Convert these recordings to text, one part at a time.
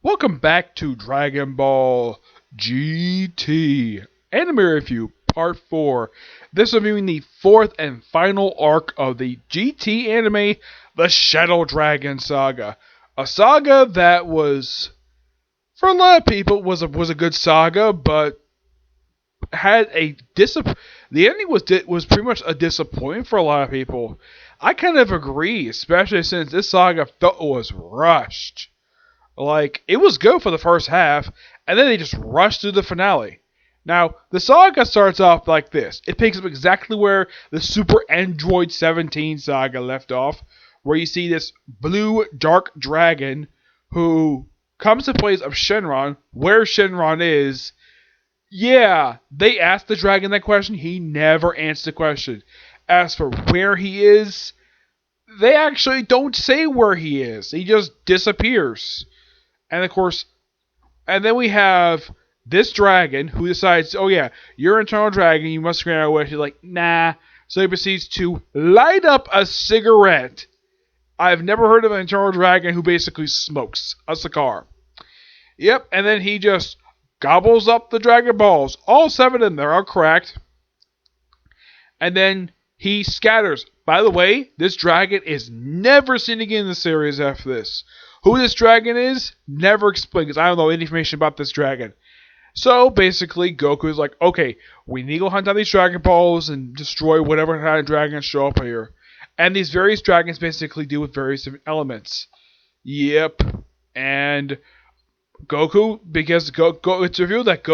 Welcome back to Dragon Ball GT Anime Review Part 4. This will be the fourth and final arc of the GT anime, the Shadow Dragon Saga. A saga that was, for a lot of people, was a good saga, but had the ending was pretty much a disappointment for a lot of people. I kind of agree, especially since this saga felt it was rushed. Like, it was good for the first half, and then they just rushed to the finale. Now, the saga starts off like this. It picks up exactly where the Super Android 17 saga left off, where you see this blue dark dragon who comes to place of Shenron, where Shenron is. Yeah, they asked the dragon that question. He never answered the question. As for where he is, they actually don't say where he is. He just disappears. And of course, and then we have this dragon who decides, oh yeah, you're an eternal dragon, you must grant our wish. He's like, nah. So he proceeds to light up a cigarette. I've never heard of an eternal dragon who basically smokes a cigar. Yep, and then he just gobbles up the Dragon Balls. All seven of them, they're all cracked. And then he scatters. By the way, this dragon is never seen again in the series after this. Who this dragon is, never explained, because I don't know any information about this dragon. So, basically, Goku is like, okay, we need to go hunt down these Dragon Balls and destroy whatever kind of dragons show up here. And these various dragons basically deal with various different elements. Yep. And Goku, because it's revealed that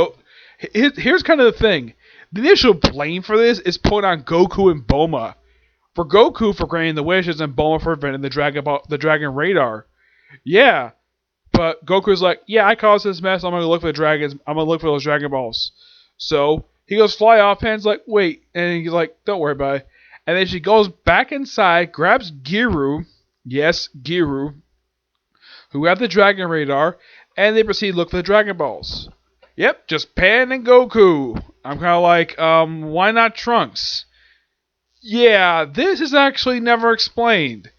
here's kind of the thing. The initial blame for this is put on Goku and Bulma. For Goku for granting the wishes and Bulma for preventing the dragon radar. Yeah, but Goku's like, yeah, I caused this mess. I'm gonna look for the dragons. I'm gonna look for those Dragon Balls. So he goes fly off. Pan's like, wait, and he's like, don't worry about it. And then she goes back inside, grabs Giru, yes, Giru, who have the dragon radar, and they proceed to look for the Dragon Balls. Yep, just Pan and Goku. I'm kind of like, why not Trunks? Yeah, this is actually never explained.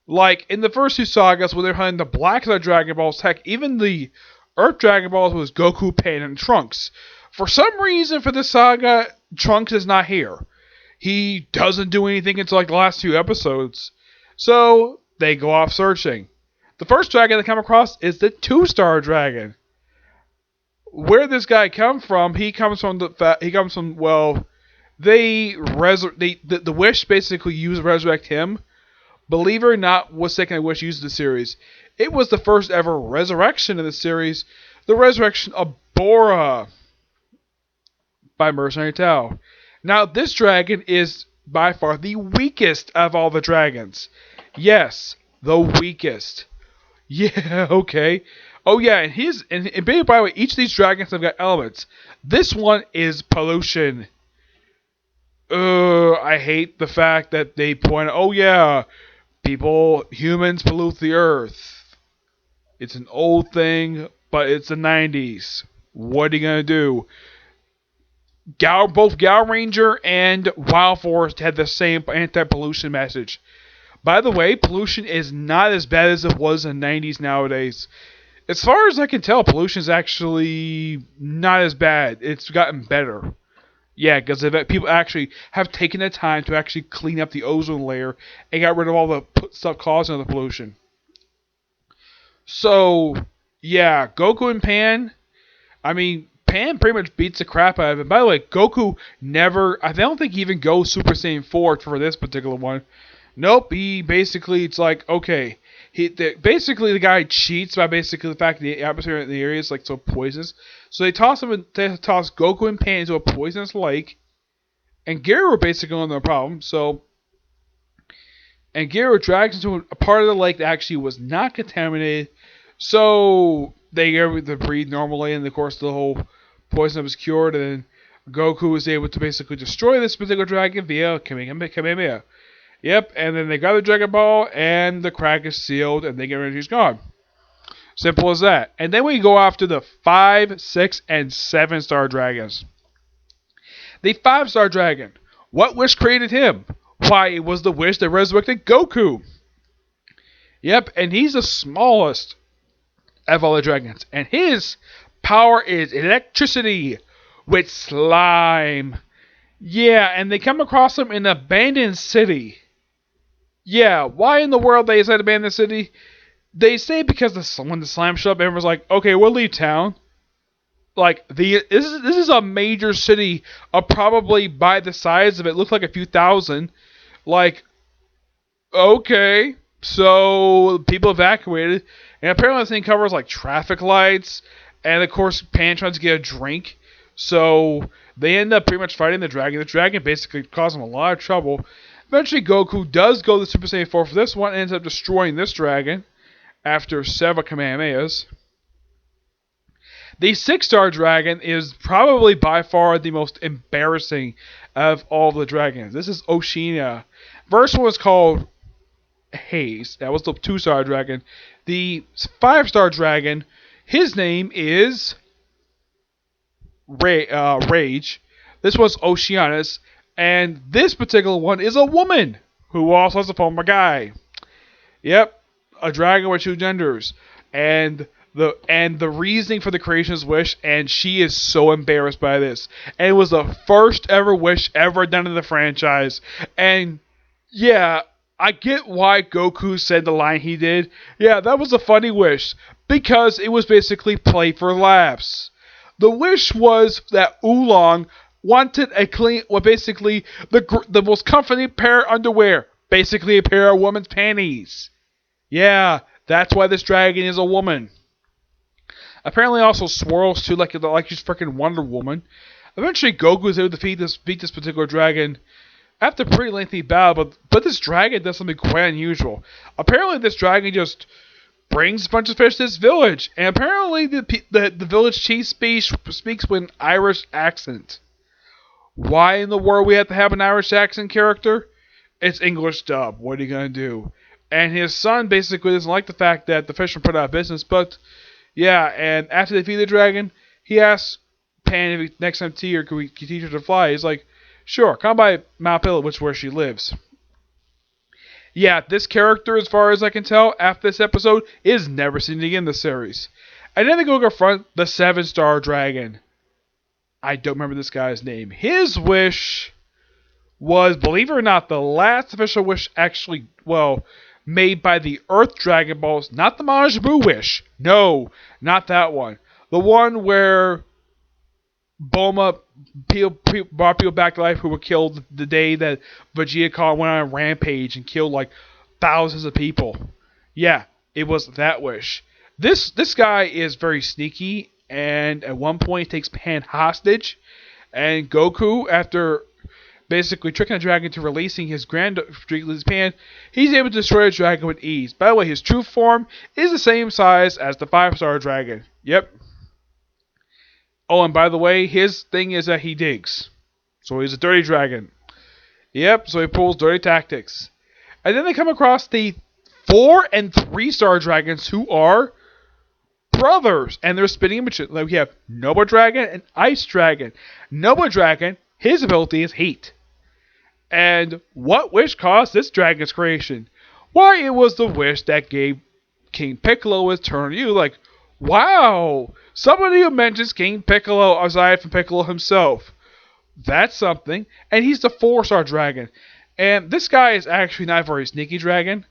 Like, in the first two sagas, when they're hunting the Black Star Dragon Balls, heck, even the Earth Dragon Balls was Goku, Pain, and Trunks. For some reason, for this saga, Trunks is not here. He doesn't do anything until, like, the last two episodes. So, they go off searching. The first dragon they come across is the Two-Star Dragon. Where this guy come from, the Wish basically used to resurrect him. Believe it or not, was Second Wish used in the series. It was the first ever resurrection in the series, the resurrection of Bora by Mercenary Tao. Now, this dragon is by far the weakest of all the dragons. Yes, the weakest. Yeah, okay. Oh yeah, and by the way, each of these dragons have got elements. This one is pollution. I hate the fact that they point out, oh yeah, humans pollute the earth. It's an old thing, but it's the 90s. What are you going to do? Both Gal Ranger and Wild Forest had the same anti-pollution message. By the way, pollution is not as bad as it was in the 90s nowadays. As far as I can tell, pollution is actually not as bad. It's gotten better. Yeah, because people actually have taken the time to actually clean up the ozone layer and got rid of all the stuff causing the pollution. So, yeah, Goku and Pan, Pan pretty much beats the crap out of him. By the way, Goku I don't think he even goes Super Saiyan 4 for this particular one. Nope, it's like, okay. Basically, the guy cheats by basically the fact that the atmosphere in the area is like so poisonous. So they toss Goku and Pan into a poisonous lake, and Gero basically on the problem. And Gero drags into a part of the lake that actually was not contaminated. So they breathe normally, and of course the whole poison was cured. And then Goku was able to basically destroy this particular dragon via Kamehameha. Yep, and then they got the Dragon Ball, and the crack is sealed, and they get energy's gone. Simple as that. And then we go after the 5, 6, and 7-star dragons. The 5-star dragon. What wish created him? Why, it was the wish that resurrected Goku. Yep, and he's the smallest of all the dragons. And his power is electricity with slime. Yeah, and they come across him in an abandoned city. Yeah, why in the world they said abandoned city? They say because when the slime showed up, everyone's like, okay, we'll leave town. Like this is a major city, probably by the size of it, looks like a few thousand. Like, okay, so people evacuated, and apparently this thing covers like traffic lights, and of course Pan tries to get a drink, so they end up pretty much fighting the dragon. The dragon basically caused them a lot of trouble. Eventually, Goku does go to Super Saiyan 4 for this one, and ends up destroying this dragon after several Kamehamehas. The 6-star dragon is probably by far the most embarrassing of all the dragons. This is Oshina. First one was called Haze. That was the 2-star dragon. The 5-star dragon, his name is Rage. This was Oceanus. And this particular one is a woman who also has a former guy. Yep, a dragon with 2 genders. And the reasoning for the creation's wish, and she is so embarrassed by this. And it was the first ever wish ever done in the franchise. And yeah, I get why Goku said the line he did. Yeah, that was a funny wish. Because it was basically play for laughs. The wish was that Oolong wanted a clean, well, basically the most comforting pair of underwear. Basically a pair of woman's panties. Yeah, that's why this dragon is a woman. Apparently also swirls too, like she's freaking Wonder Woman. Eventually Goku is able to beat this particular dragon after a pretty lengthy battle, but this dragon does something quite unusual. Apparently this dragon just brings a bunch of fish to this village, and apparently the village chief speaks with an Irish accent. Why in the world we have to have an Irish accent character? It's English dub. What are you gonna do? And his son basically doesn't like the fact that the fisherman put out of business, but yeah, and after they defeat the dragon, he asks Pan if next time tea or can we teach her to fly. He's like, sure, come by Mount Pillow, which is where she lives. Yeah, this character, as far as I can tell, after this episode, is never seen again in the series. And then they go confront the 7-star dragon. I don't remember this guy's name. His wish was, believe it or not, the last official wish actually, well, made by the Earth Dragon Balls, not the Majin Buu wish. No, not that one. The one where Bulma brought people back to life who were killed the day that Vegeta went on a rampage and killed like thousands of people. Yeah, it was that wish. This guy is very sneaky, and at one point takes Pan hostage, and Goku, after basically tricking the dragon to releasing his Pan, he's able to destroy the dragon with ease. By the way, his true form is the same size as the 5-star dragon. Yep. Oh, and by the way, his thing is that he digs. So he's a dirty dragon. Yep, so he pulls dirty tactics. And then they come across the 4 and 3-star dragons who are brothers. And they're spitting images. Like we have Noble Dragon and Ice Dragon. Noble Dragon, his ability is heat. And what wish caused this dragon's creation? Why, it was the wish that gave King Piccolo his eternal youth. Like, wow! Somebody who mentions King Piccolo aside from Piccolo himself. That's something. And he's the 4-star dragon. And this guy is actually not a very sneaky dragon.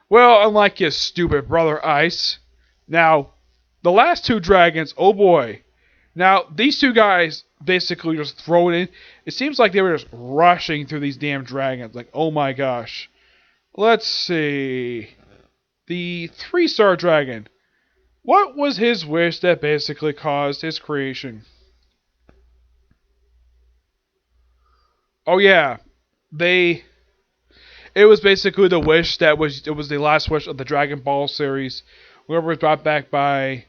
Well, unlike his stupid brother Ice. Now, the last 2 dragons, oh boy. Now, these 2 guys basically just throw it in. It seems like they were just rushing through these damn dragons. Like, oh my gosh. Let's see. The 3-star dragon. What was his wish that basically caused his creation? Oh yeah. It was basically the wish that was the last wish of the Dragon Ball series. Whoever was brought back by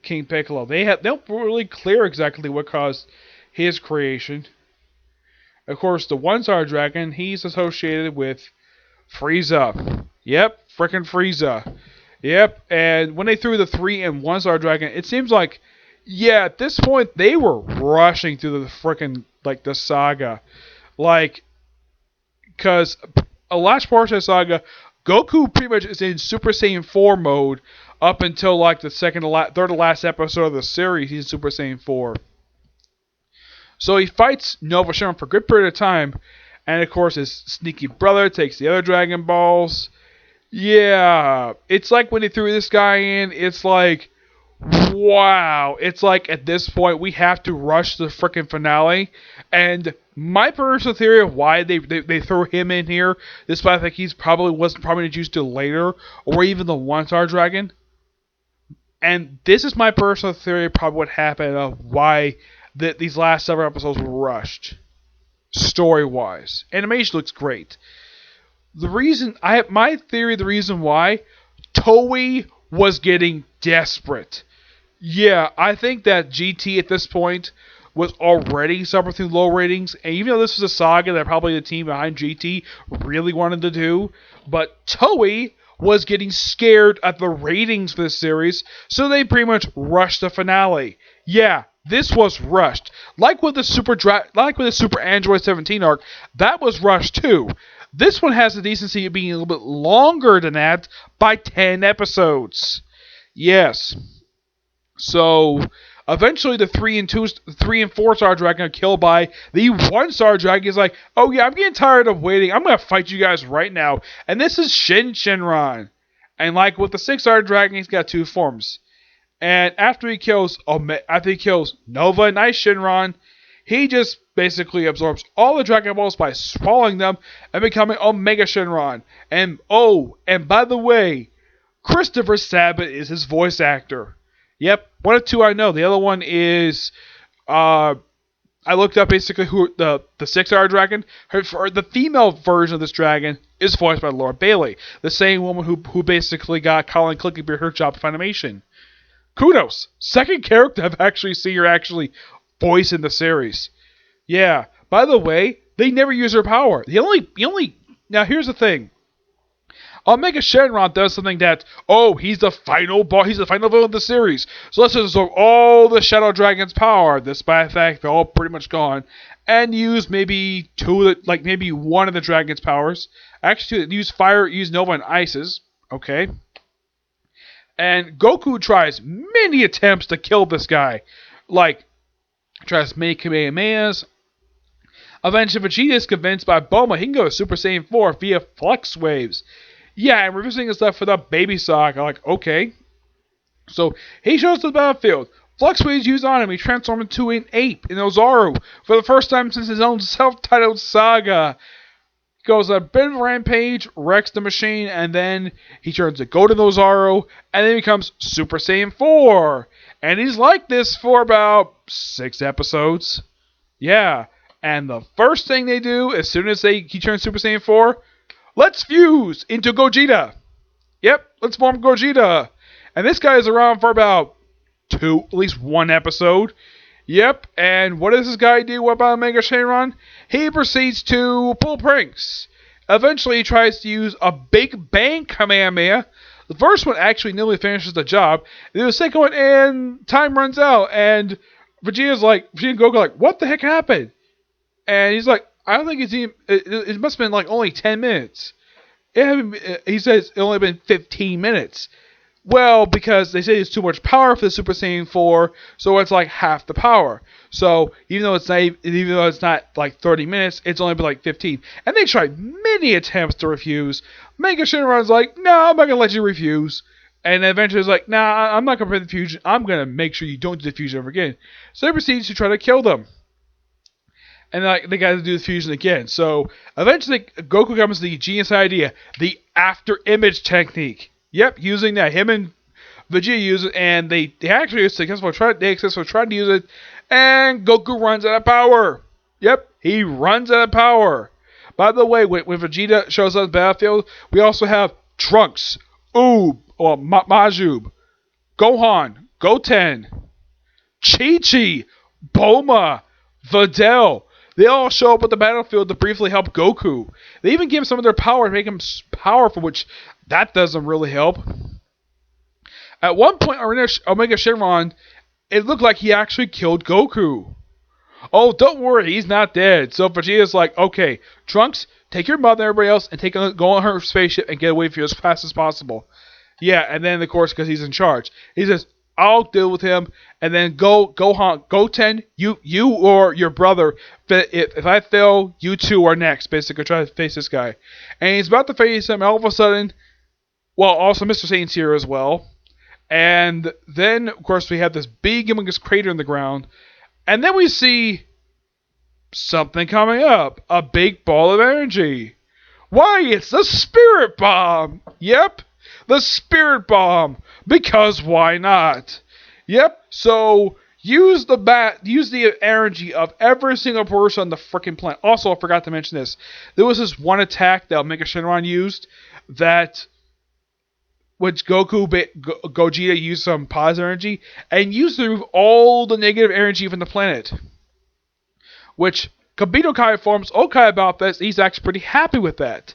King Piccolo. They don't really clear exactly what caused his creation. Of course, the 1-star dragon, he's associated with Frieza. Yep, frickin' Frieza. Yep, and when they threw the 3 and 1-star dragon, it seems like, yeah, at this point, they were rushing through the frickin', like, the saga. Like, because a large portion of the saga, Goku pretty much is in Super Saiyan 4 mode up until like the third to last episode of the series. He's Super Saiyan 4. So he fights Nova Shenron for a good period of time, and of course his sneaky brother takes the other Dragon Balls. Yeah, it's like when they threw this guy in, it's like, wow. It's like at this point we have to rush the freaking finale. And my personal theory of why they throw him in here, despite the fact he's wasn't introduced to later, or even the One-Star Dragon. And this is my personal theory of probably what happened of why these last several episodes were rushed. Story-wise. Animation looks great. The reason the reason why Toei was getting desperate. Yeah, I think that GT at this point was already suffering through low ratings, and even though this was a saga that probably the team behind GT really wanted to do, but Toei was getting scared at the ratings for this series, so they pretty much rushed the finale. Yeah, this was rushed. Like with the Super Android 17 arc, that was rushed too. This one has the decency of being a little bit longer than that by 10 episodes. Yes. So eventually the 3 and 4 star dragon are killed by the 1 star dragon. He's like, oh yeah, I'm getting tired of waiting. I'm gonna fight you guys right now. And this is Shenron. And like with the 6 star dragon, he's got 2 forms. And after he kills Nova and Ice Shenron, he just basically absorbs all the Dragon Balls by swallowing them and becoming Omega Shenron. And by the way, Christopher Sabat is his voice actor. Yep, one of 2 I know. The other one is, I looked up basically who the 6-star dragon. The female version of this dragon is voiced by Laura Bailey, the same woman who basically got Colin Clickenbeard her job of animation. Kudos, second character I've actually seen her actually voice in the series. Yeah. By the way, they never use her power. Now here's the thing. Omega Shenron does something that, he's the final boss, he's the final villain of the series. So let's absorb all the Shadow Dragon's power, despite the fact they're all pretty much gone, and use maybe one of the dragon's powers. Actually, use Nova and Ice's. Okay. And Goku tries many attempts to kill this guy. Like, tries to make Kamehamehas. Eventually, Vegeta is convinced by Bulma he can go to Super Saiyan 4 via Flux Waves. Yeah, and we're visiting his stuff for the baby Saga. Like, okay. So, he shows to the battlefield. Flux Waves used on him, he transforms into an ape in Ozaru for the first time since his own self-titled saga. He goes on a bit of a rampage, wrecks the machine, and then he turns to Golden Ozaru, and then he becomes Super Saiyan 4. And he's like this for about 6 episodes. Yeah. And the first thing they do, as soon as he turns Super Saiyan 4, let's fuse into Gogeta. Yep, let's form Gogeta. And this guy is around for about at least 1 episode. Yep, and what does this guy do about Omega Shenron? He proceeds to pull pranks. Eventually, he tries to use a Big Bang Kamehameha. The first one actually nearly finishes the job. And the second one, and time runs out. And Vegeta and Goku are like, what the heck happened? And he's like, I don't think it must have been like only 10 minutes. He says it only been 15 minutes. Well, because they say it's too much power for the Super Saiyan 4, so it's like half the power. So even though it's not like 30 minutes, it's only been like 15. And they tried many attempts to refuse. Mega Shenron's like, no, I'm not gonna let you refuse. And eventually it's like, nah, I'm not gonna play the fusion. I'm gonna make sure you don't do the fusion ever again. So he proceeds to try to kill them. And they got to do the fusion again. So eventually Goku comes to the genius idea, the after image technique. Yep, using that. Him and Vegeta use it, and they actually successfully tried to use it, and Goku runs out of power. Yep, he runs out of power. By the way, when Vegeta shows up on the battlefield, we also have Trunks, Majub, Gohan, Goten, Chi-Chi, Bulma, Videl. They all show up at the battlefield to briefly help Goku. They even give him some of their power to make him powerful, which that doesn't really help. At one point, Omega Shenron, it looked like he actually killed Goku. Oh, don't worry, he's not dead. So Vegeta's like, okay, Trunks, take your mother and everybody else and go on her spaceship and get away from you as fast as possible. Yeah, and then of course because he's in charge, he says, "I'll deal with him." And then Gohan, Goten, you or your brother. If I fail, you two are next. Basically, try to face this guy, and he's about to face him. And all of a sudden, well, also Mr. Saint's here as well. And then, of course, we have this big humongous crater in the ground. And then we see something coming up. A big ball of energy. Why, it's the Spirit Bomb! Yep, the Spirit Bomb. Because why not? Yep, so use the energy of every single person on the freaking planet. Also, I forgot to mention this. There was this one attack that Omega Shenron used that which Gogeta used some positive energy and used to remove all the negative energy from the planet. Which Kabito Kai informs Okai about this. He's actually pretty happy with that.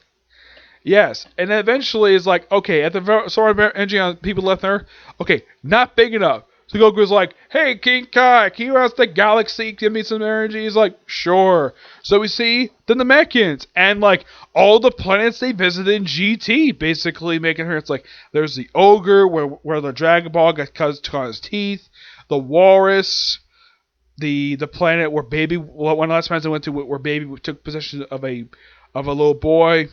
Yes, and then eventually it's like, okay, at the sort of energy on people left there, okay, not big enough. So Goku's like, hey, King Kai, can you ask the galaxy, give me some energy? He's like, sure. So we see the Namekians and like all the planets they visited in GT, basically making her. It's like there's the ogre where the Dragon Ball got cut on his teeth, the walrus, the planet where baby one of the last planets I went to where baby took possession of a little boy.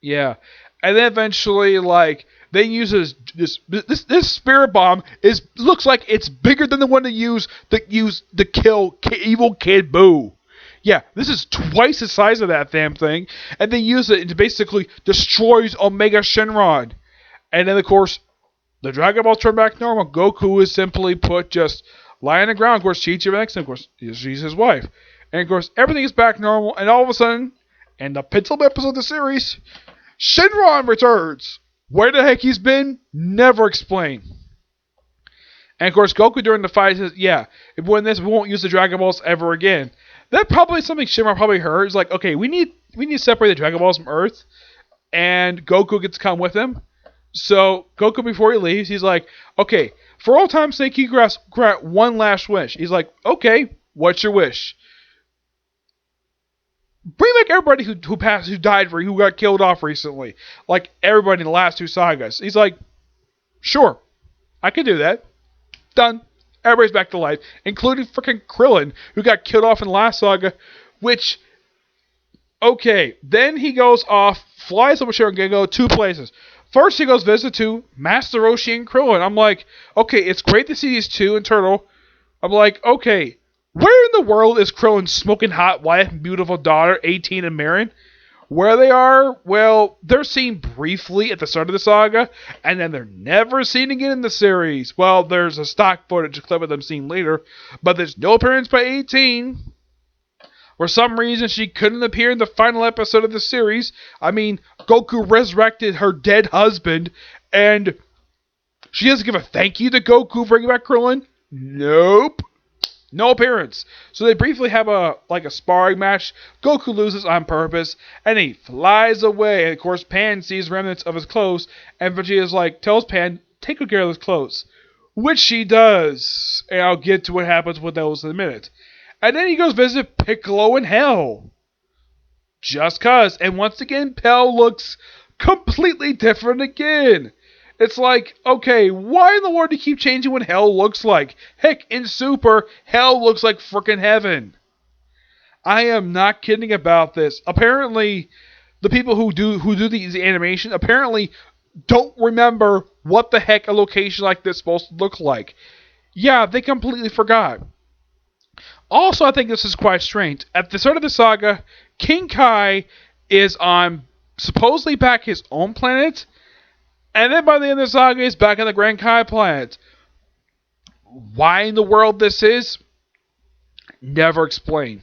Yeah, and then eventually, like, they use this spirit bomb looks like it's bigger than the one they used to kill evil Kid Buu. Yeah, this is twice the size of that damn thing, and they use it to basically destroys Omega Shenron. And then of course, the Dragon Ball turn back normal. Goku is simply put just lying on the ground. Of course, Chi-Chi next, and of course, she's his wife, and of course, everything is back normal. And all of a sudden, in the penultimate episode of the series, Shenron returns. Where the heck he's been, never explained. And of course, Goku during the fight says, yeah, if we win this, we won't use the Dragon Balls ever again. That probably something Shenron probably heard. It's like, okay, we need to separate the Dragon Balls from Earth. And Goku gets to come with him. So, Goku, before he leaves, he's like, okay, for all time's sake, he grant one last wish. He's like, okay, what's your wish? Bring back everybody who died who got killed off recently. Like everybody in the last two sagas. He's like, sure, I can do that. Done. Everybody's back to life, including freaking Krillin, who got killed off in the last saga, which, okay, then he goes off, flies over and go two places. First, he goes visit to Master Roshi and Krillin. I'm like, okay, it's great to see these two in Turtle. I'm like, okay, where in the world is Krillin's smoking hot wife and beautiful daughter, 18 and Marin? Where they are, well, they're seen briefly at the start of the saga, and then they're never seen again in the series. Well, there's a stock footage clip of them seen later, but there's no appearance by 18. For some reason, she couldn't appear in the final episode of the series. I mean, Goku resurrected her dead husband, and she doesn't give a thank you to Goku for bringing back Krillin? Nope. No appearance. So they briefly have a sparring match. Goku loses on purpose, and he flies away. And of course, Pan sees remnants of his clothes, and Vegeta's like, tells Pan, take good care of those clothes. Which she does. And I'll get to what happens with those in a minute. And then he goes visit Piccolo in Hell. Just cuz. And once again, Pell looks completely different again. It's like, okay, why in the world do you keep changing what Hell looks like? Heck, in Super, Hell looks like frickin' heaven. I am not kidding about this. Apparently, the people who do these animation apparently don't remember what the heck a location like this is supposed to look like. Yeah, they completely forgot. Also, I think this is quite strange. At the start of the saga, King Kai is on supposedly back his own planet, and then by the end of the saga, he's back on the Grand Kai planet. Why in the world this is? Never explained.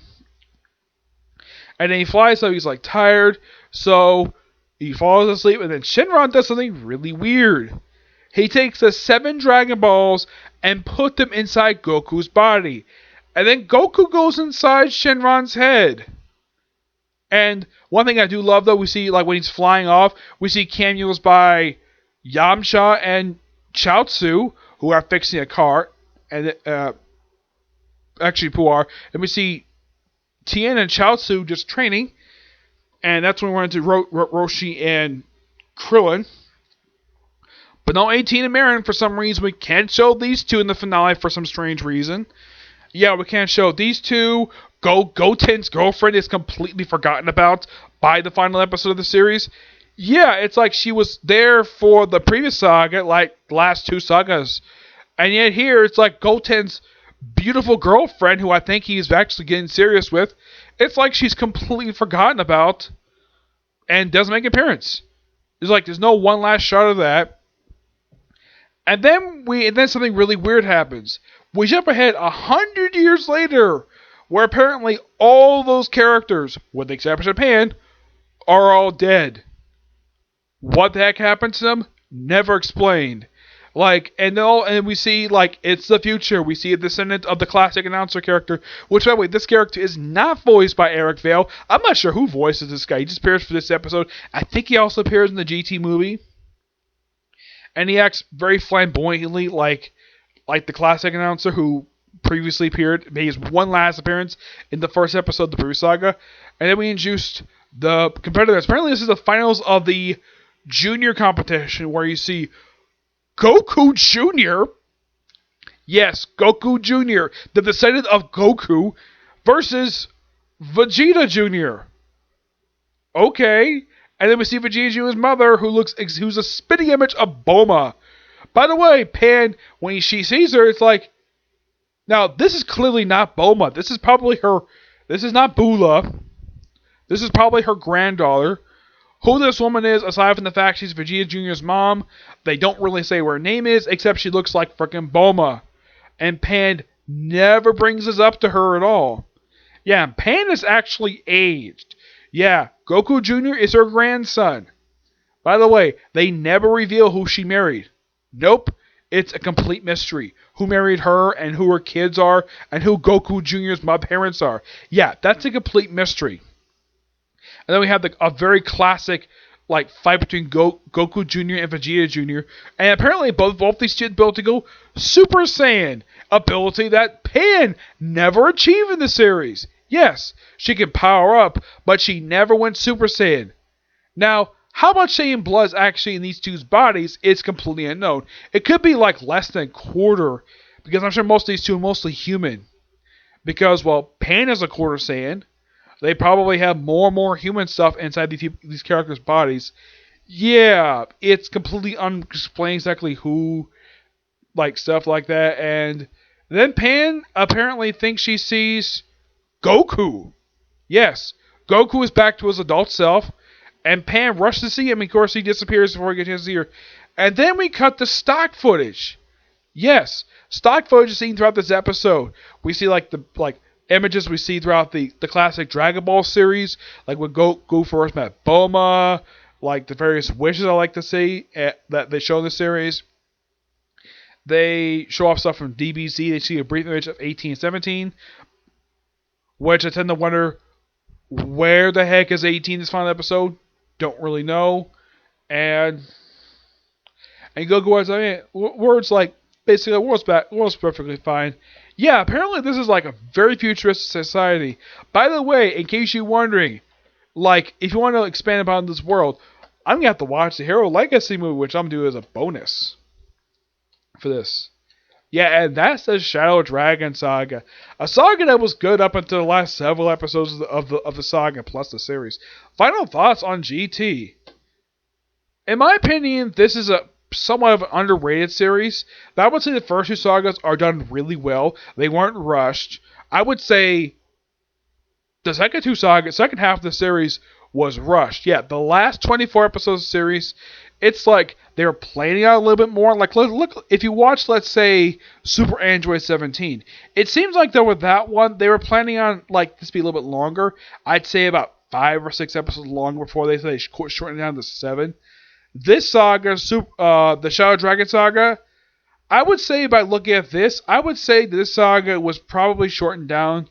And then he flies up, he's like tired, so he falls asleep, and then Shenron does something really weird. He takes the 7 Dragon Balls and put them inside Goku's body. And then Goku goes inside Shenron's head. And one thing I do love, though, we see, like, when he's flying off, we see cameos by Yamcha and Chaozu, who are fixing a car, and actually Puar, and we see Tien and Chaozu just training, and that's when we're into Roshi and Krillin. But no 18 and Marin, for some reason, we can't show these two in the finale for some strange reason. Yeah, we can't show these two. Goten's girlfriend is completely forgotten about by the final episode of the series. Yeah, it's like she was there for the previous saga, like the last two sagas. And yet here, it's like Goten's beautiful girlfriend, who I think he's actually getting serious with. It's like she's completely forgotten about and doesn't make an appearance. It's like there's no one last shot of that. And then something really weird happens. We jump ahead 100 years later, where apparently all those characters, with the exception of Pan, are all dead. What the heck happened to them? Never explained. And we see, it's the future. We see a descendant of the classic announcer character, which, by the way, this character is not voiced by Eric Vale. I'm not sure who voices this guy. He just appears for this episode. I think he also appears in the GT movie. And he acts very flamboyantly like the classic announcer who previously appeared, made his one last appearance in the first episode of the previous saga. And then we introduced the competitors. Apparently this is the finals of the junior competition, where you see Goku Jr. Yes, Goku Jr., the descendant of Goku, versus Vegeta Jr. Okay. And then we see Vegeta Jr.'s mother, who's a spitting image of Bulma. By the way, Pan, when she sees her, it's like, now this is clearly not Bulma. This is probably her. This is not Bula. This is probably her granddaughter. Who this woman is, aside from the fact she's Vegeta Jr.'s mom, they don't really say what her name is, except she looks like frickin' Bulma. And Pan never brings this up to her at all. Yeah, Pan is actually aged. Yeah, Goku Jr. is her grandson. By the way, they never reveal who she married. Nope, it's a complete mystery. Who married her, and who her kids are, and who Goku Jr.'s parents are. Yeah, that's a complete mystery. And then we have a very classic fight between Goku Jr. and Vegeta Jr. And apparently both these kids built to go Super Saiyan, ability that Pan never achieved in the series. Yes, she can power up, but she never went Super Saiyan. Now, how much Saiyan blood is actually in these two's bodies is completely unknown. It could be less than a quarter, because I'm sure most of these two are mostly human. Because, well, Pan is a quarter Saiyan. They probably have more and more human stuff inside these characters' bodies. Yeah, it's completely unexplained exactly who, stuff like that. And then Pan apparently thinks she sees Goku. Yes, Goku is back to his adult self. And Pan rushes to see him. Of course, he disappears before he gets a chance to see her. And then we cut to stock footage. Yes, stock footage is seen throughout this episode. We see images we see throughout the classic Dragon Ball series, when Goku first met Bulma, the various wishes I like to see that they show in the series. They show off stuff from DBZ. They see a brief image of 18 and 17, which I tend to wonder, where the heck is 18 in this final episode? Don't really know. And Goku has words basically world's perfectly fine. Yeah, apparently this is a very futuristic society. By the way, in case you're wondering, if you want to expand upon this world, I'm going to have to watch the Hero Legacy movie, which I'm doing as a bonus for this. Yeah, and that's the Shadow Dragon Saga. A saga that was good up until the last several episodes of the saga, plus the series. Final thoughts on GT. In my opinion, this is a somewhat of an underrated series. But I would say the first two sagas are done really well. They weren't rushed. I would say the second half of the series was rushed. Yeah, the last 24 episodes of the series, it's they were planning out a little bit more. Look, if you watch, let's say, Super Android 17, it seems like though with that one, they were planning on this be a little bit longer. I'd say about 5 or 6 episodes longer before they shortened it down to 7. This saga, the Shadow Dragon Saga, I would say by looking at this, this saga was probably shortened down.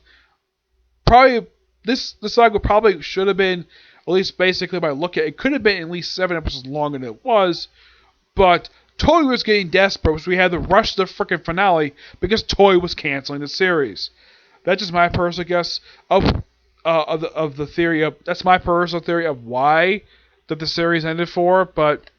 This saga probably should have been, at least basically by looking at it, could have been at least 7 episodes longer than it was. But Toei was getting desperate, because we had to rush the freaking finale because Toei was canceling the series. That's just my personal guess of the theory of, that's my personal theory of why that the series ended for. But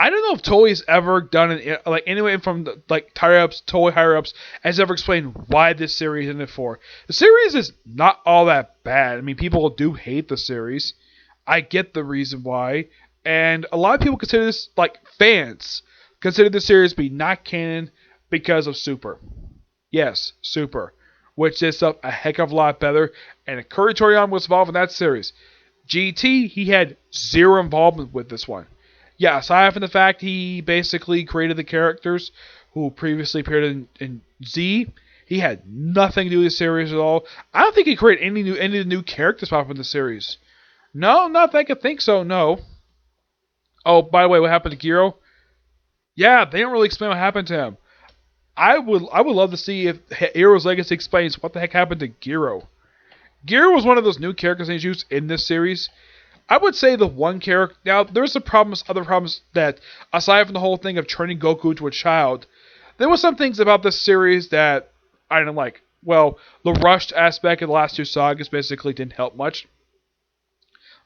I don't know if Toei's ever done it, like anyone from the, like higher ups, Toei higher ups, has ever explained why this series is in it for. The series is not all that bad. I mean, people do hate the series. I get the reason why, and a lot of people consider this like fans consider the series to be not canon because of Super. Yes, Super, which did stuff a heck of a lot better, and Akira Toriyama was involved in that series. GT, he had zero involvement with this one. Yeah, aside from the fact he basically created the characters who previously appeared in Z, he had nothing to do with the series at all. I don't think he created any of the new characters pop up in the series. No, not that I could think so, no. Oh, by the way, what happened to Giro? Yeah, they don't really explain what happened to him. I would love to see if Hero's Legacy explains what the heck happened to Giro. Giro was one of those new characters they introduced in this series. I would say the one character. Now, there's other problems that, aside from the whole thing of turning Goku into a child, there were some things about this series that I didn't like. Well, the rushed aspect of the last two sagas basically didn't help much.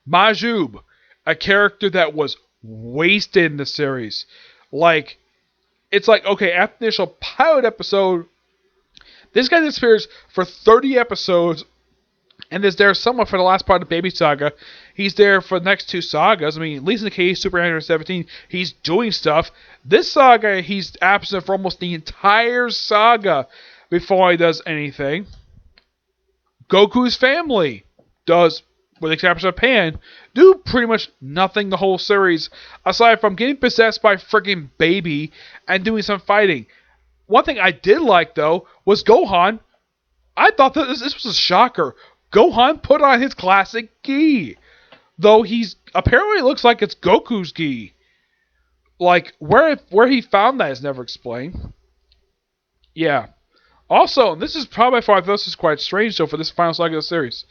Majub, a character that was wasted in the series. Like, it's like, okay, after the initial pilot episode, this guy disappears for 30 episodes and is there somewhat for the last part of the Baby Saga. He's there for the next two sagas. I mean, at least in the case Super 117, he's doing stuff. This saga, he's absent for almost the entire saga before he does anything. Goku's family does, with the exception of Pan, do pretty much nothing the whole series, aside from getting possessed by freaking Baby and doing some fighting. One thing I did like, though, was Gohan. I thought that this was a shocker. Gohan put on his classic gi. Though he's apparently looks like it's Goku's gi. Like, where he found that is never explained. Yeah. Also, this is probably by far this is quite strange though for this final saga of the series.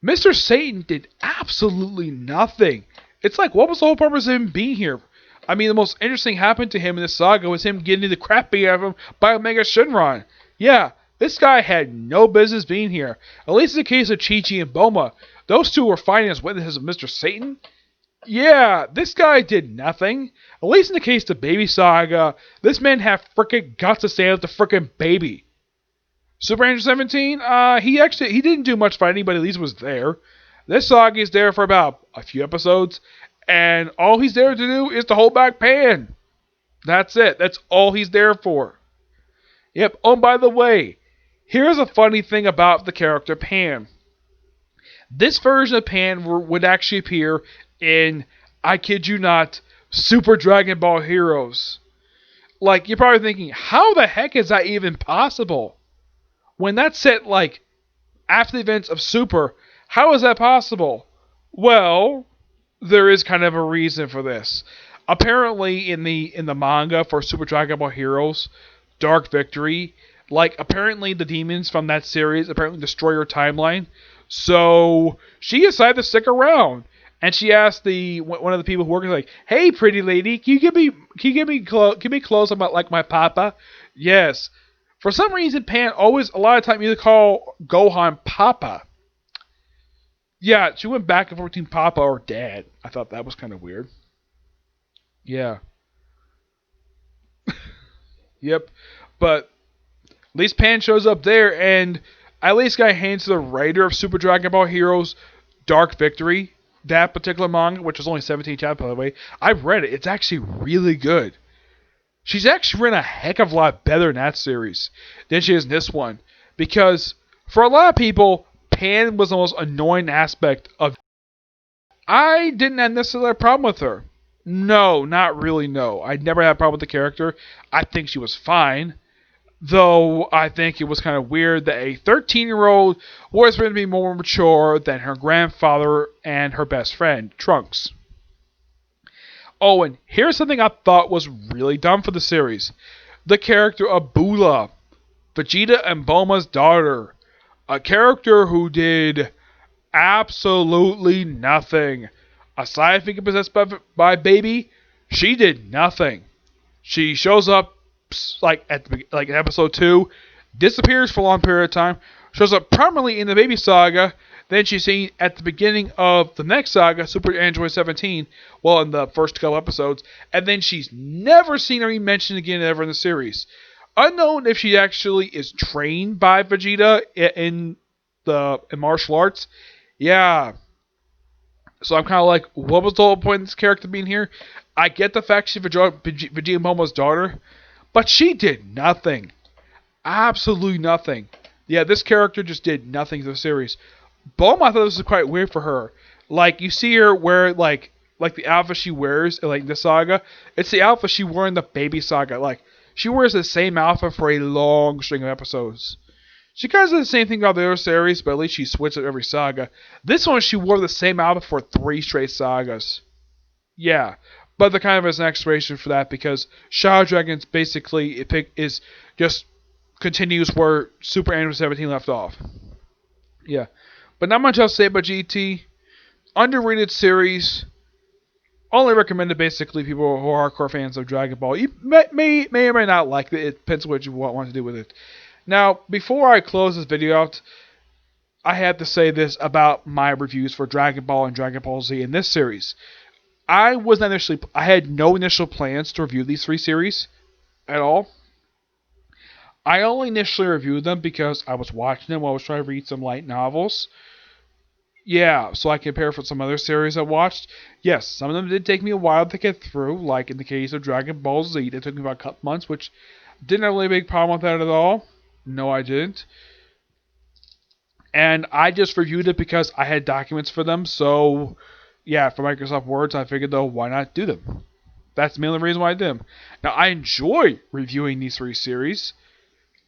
Mr. Satan did absolutely nothing. It's like, what was the whole purpose of him being here? I mean, the most interesting happened to him in this saga was him getting the crap beat out of him by Omega Shinron. Yeah, this guy had no business being here. At least in the case of Chi-Chi and Boma. Those two were fighting as witnesses of Mr. Satan. Yeah, this guy did nothing. At least in the case of Baby Saga, this man had frickin' guts to stand up to frickin' Baby. Super Ranger 17, he didn't do much fighting, but at least was there. This saga is there for about a few episodes, and all he's there to do is to hold back Pan. That's it. That's all he's there for. Yep. Oh, by the way, here's a funny thing about the character Pan. This version of Pan would actually appear in, I kid you not, Super Dragon Ball Heroes. Like, you're probably thinking, how the heck is that even possible? When that's set, like, after the events of Super, how is that possible? Well, there is kind of a reason for this. Apparently, in the manga for Super Dragon Ball Heroes, Dark Victory, like, apparently the demons from that series apparently destroy her timeline. So, she decided to stick around. And she asked one of the people who work, like, "Hey, pretty lady, can you give me clothes about like my papa?" Yes. For some reason, Pan always a lot of time either call Gohan Papa. Yeah, she went back and forth between Papa or Dad. I thought that was kind of weird. Yeah. Yep. But at least Pan shows up there, and I at least got hands to the writer of Super Dragon Ball Heroes, Dark Victory. That particular manga, which was only 17 chapters, by the way, I've read it. It's actually really good. She's actually written a heck of a lot better in that series than she is in this one. Because, for a lot of people, Pan was the most annoying aspect of. I didn't have necessarily a problem with her. No, not really, no. I never had a problem with the character. I think she was fine. Though, I think it was kind of weird that a 13-year-old was going to be more mature than her grandfather and her best friend, Trunks. Oh, and here's something I thought was really dumb for the series. The character of Bula, Vegeta and Bulma's daughter. A character who did absolutely nothing. Aside from being possessed by Baby, she did nothing. She shows up like in episode 2, disappears for a long period of time, shows up prominently in the Baby Saga, Then she's seen at the beginning of the next saga, Super Android 17, well, in the first couple episodes, and then she's never seen her mentioned again ever in the series. Unknown if she actually is trained by Vegeta in martial arts. Yeah. So I'm kind of like, what was the whole point of this character being here? I get the fact she's Vegeta Momo's daughter, but she did nothing. Absolutely nothing. Yeah, this character just did nothing to the series. Bulma, I thought this was quite weird for her. Like, you see her wear, like the outfit she wears in, like, the saga. It's the outfit she wore in the Baby Saga. Like, she wears the same outfit for a long string of episodes. She kind of does the same thing about the other series, but at least she switched it every saga. This one, she wore the same outfit for 3 straight sagas. Yeah, but the kind of is an explanation for that because Shadow Dragons basically is just continues where Super Android 17 left off. Yeah, but not much else to say about GT. Underrated series. Only recommended basically people who are hardcore fans of Dragon Ball. You may or may not like it. It depends what you want to do with it. Now, before I close this video out, I have to say this about my reviews for Dragon Ball and Dragon Ball Z in this series. I had no initial plans to review these 3 series at all. I only initially reviewed them because I was watching them while I was trying to read some light novels. Yeah, so I compare with some other series I watched. Yes, some of them did take me a while to get through, like in the case of Dragon Ball Z. It took me about a couple months, which didn't have a really big problem with that at all. No, I didn't. And I just reviewed it because I had documents for them, so yeah, for Microsoft Words, I figured though, why not do them? That's the only reason why I did them. Now, I enjoy reviewing these 3 series.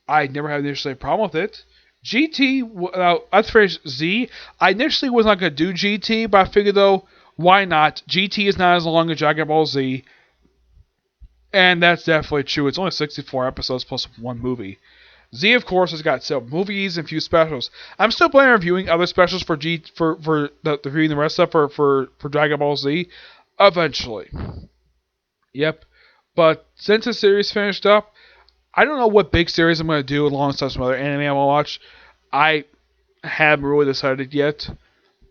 I never had initially a problem with it. GT, let's finish Z. I initially was not going to do GT, but I figured though, why not? GT is not as long as Dragon Ball Z. And that's definitely true. It's only 64 episodes plus 1 movie. Z, of course, has got several movies and a few specials. I'm still planning on reviewing other specials for reviewing the rest of for Dragon Ball Z eventually. Yep. But since the series finished up, I don't know what big series I'm going to do alongside some other anime I'm going to watch. I haven't really decided yet,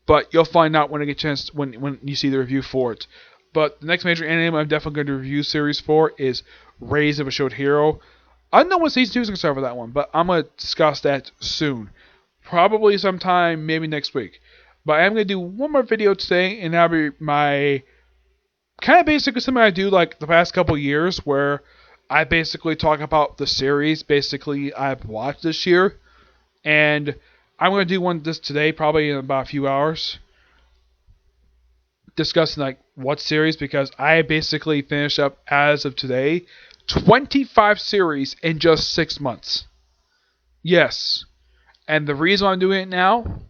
but you'll find out when I get a chance when you see the review for it. But the next major anime I'm definitely going to review series for is Raise of a Shield Hero. I don't know when season 2 is going to start for that one, but I'm going to discuss that soon. Probably sometime, maybe next week. But I am going to do one more video today, and that'll be my kind of basically something I do like the past couple years, where I basically talk about the series basically I've watched this year. And I'm going to do one this today, probably in about a few hours. Discussing like what series, because I basically finished up as of today 25 series in just 6 months. Yes. And the reason I'm doing it now,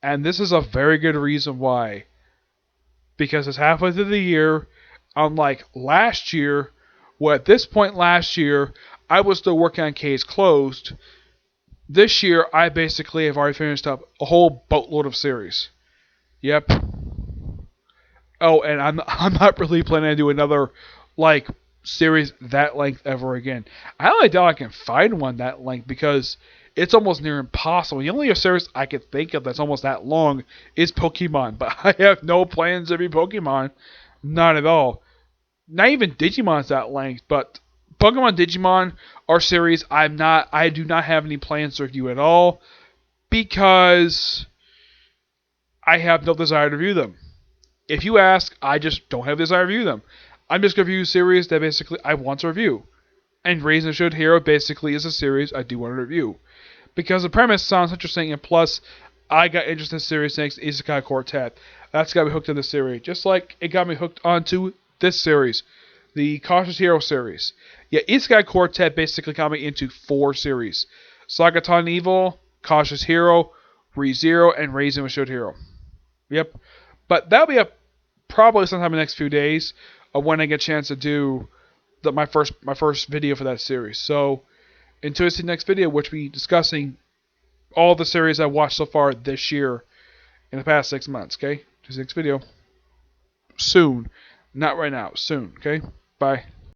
and this is a very good reason why, because it's halfway through the year, unlike last year, where at this point last year, I was still working on Case Closed. This year, I basically have already finished up a whole boatload of series. Yep. Oh, and I'm not really planning to do another, like, series that length ever again. I only doubt I can find one that length because it's almost near impossible. The only series I can think of that's almost that long is Pokemon, but I have no plans to be Pokemon. Not at all. Not even Digimon's that length, but Pokemon Digimon are series I do not have any plans to review at all because I have no desire to review them. If you ask, I just don't have the desire to review them. I'm just going to review series that basically I want to review. And Raising a Shield Hero basically is a series I do want to review. Because the premise sounds interesting, and plus, I got interested in the series next Isekai Quartet. That's got me hooked in the series. Just like it got me hooked onto this series, the Cautious Hero series. Yeah, Isekai Quartet basically got me into 4 series. Saga Ton Evil, Cautious Hero, ReZero, and Raising a Shield Hero. Yep. But that'll be up probably sometime in the next few days of when I get a chance to do my first video for that series. So, until the next video, which will be discussing all the series I watched so far this year in the past 6 months, okay? To the next video. Soon. Not right now. Soon, okay? Bye.